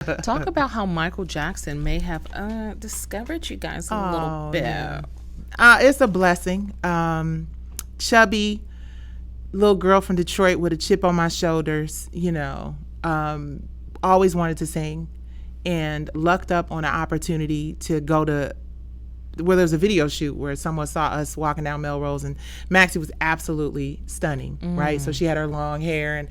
Talk about how Michael Jackson may have discovered you guys a little bit. Yeah. It's a blessing. Chubby little girl from Detroit with a chip on my shoulders, always wanted to sing, and lucked up on an opportunity to go to where there was a video shoot where someone saw us walking down Melrose, and Maxie was absolutely stunning, right? So she had her long hair, and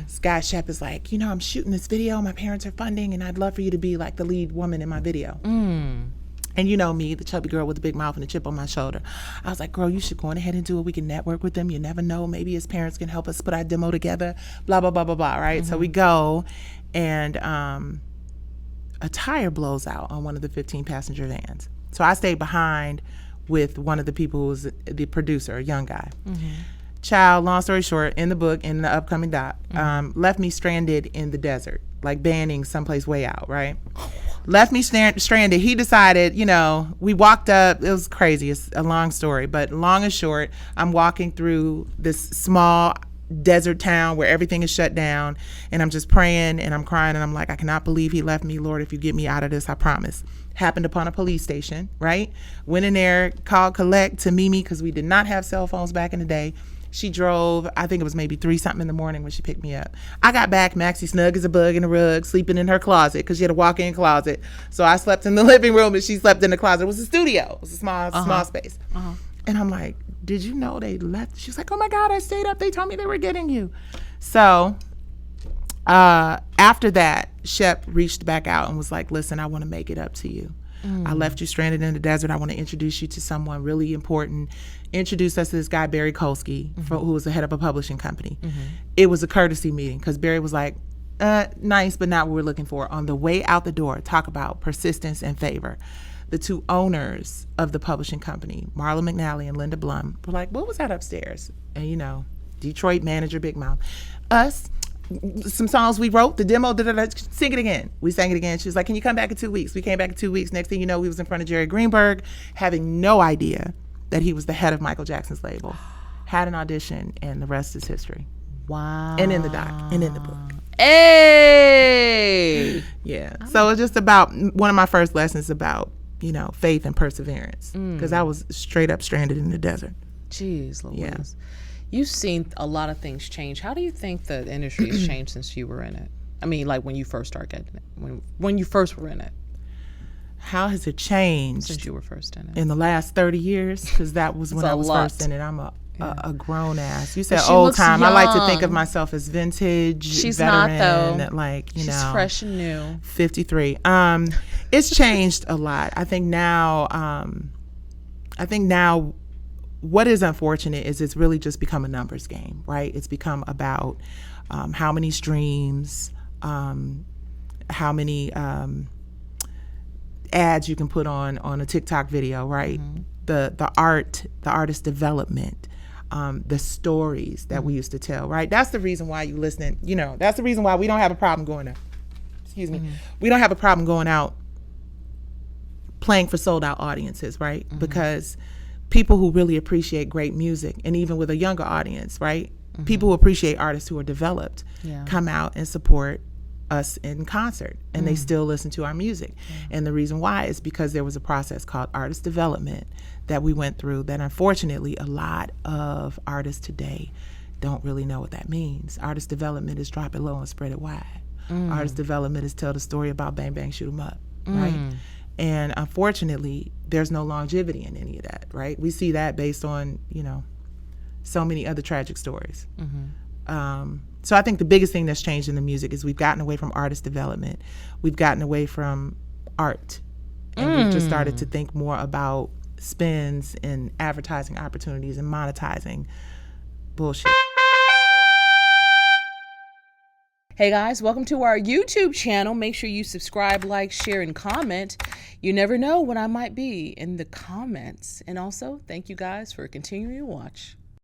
Scott Shepp is like, I'm shooting this video, my parents are funding, and I'd love for you to be like the lead woman in my video. And you know me, the chubby girl with the big mouth and the chip on my shoulder. I was like, girl, you should go on ahead and do it. We can network with them. You never know. Maybe his parents can help us put our demo together, blah, blah, blah, blah, blah, right? So we go, and a tire blows out on one of the 15-passenger vans. So I stayed behind with one of the people who was the producer, a young guy. Child, long story short, in the book, in the upcoming doc, left me stranded in the desert, like banning someplace way out, right? Left me stranded. He decided, we walked up. It was crazy. It's a long story, but long and short, I'm walking through this small desert town where everything is shut down, and I'm just praying and I'm crying, and I'm like, I cannot believe he left me. Lord, if you get me out of this, I promise. Happened upon a police station, right? Went in there, called collect to Mimi, because we did not have cell phones back in the day. She drove, I think it was maybe 3-something in the morning when she picked me up. I got back, Maxie snug as a bug in a rug, sleeping in her closet because she had a walk-in closet. So I slept in the living room and she slept in the closet. It was a studio. It was a small space. And I'm like, did you know they left? She was like, oh my God, I stayed up. They told me they were getting you. So after that, Shep reached back out and was like, listen, I want to make it up to you. I left you stranded in the desert. I want to introduce you to someone really important. Introduced us to this guy, Barry Kolsky, who was the head of a publishing company. It was a courtesy meeting because Barry was like, nice, but not what we're looking for. On the way out the door, talk about persistence and favor. The two owners of the publishing company, Marla McNally and Linda Blum, were like, what was that upstairs? And, Detroit manager, Big Mouth. Us, some songs we wrote, the demo, sing it again. We sang it again. She was like, can you come back in 2 weeks? We came back in 2 weeks. Next thing you know, we was in front of Jerry Greenberg, having no idea that he was the head of Michael Jackson's label. Had an audition, and the rest is history. Wow. And in the doc, and in the book. Hey! Yeah. So it's just about, one of my first lessons about, faith and perseverance. Because I was straight up stranded in the desert. Jeez Louise. Yeah. You've seen a lot of things change. How do you think the industry has changed since you were in it? I mean, like when you first started getting it, when you first were in it. How has it changed? Since you were first in it. In the last 30 years? Because that was when I was first in it. I'm a grown ass. You said old time. Young. I like to think of myself as vintage. She's veteran, not though. Like, She's fresh and new. 53. It's changed a lot. I think now what is unfortunate is it's really just become a numbers game, right? It's become about how many streams, how many ads you can put on a TikTok video, right? The artist development, the stories that we used to tell, right? That's the reason why you listening, that's the reason why we don't have a problem going out. Excuse me. We don't have a problem going out playing for sold out audiences, right? Because people who really appreciate great music, and even with a younger audience, right? People who appreciate artists who are developed come out and support us in concert, and they still listen to our music. And the reason why is because there was a process called artist development that we went through that unfortunately a lot of artists today don't really know what that means. Artist development is drop it low and spread it wide. Artist development is tell the story about bang bang shoot 'em up, right? And unfortunately, there's no longevity in any of that, right? We see that based on, so many other tragic stories. So I think the biggest thing that's changed in the music is we've gotten away from artist development. We've gotten away from art. And we've just started to think more about spins and advertising opportunities and monetizing bullshit. Hey guys, welcome to our YouTube channel. Make sure you subscribe, like, share, and comment. You never know when I might be in the comments. And also, thank you guys for continuing to watch.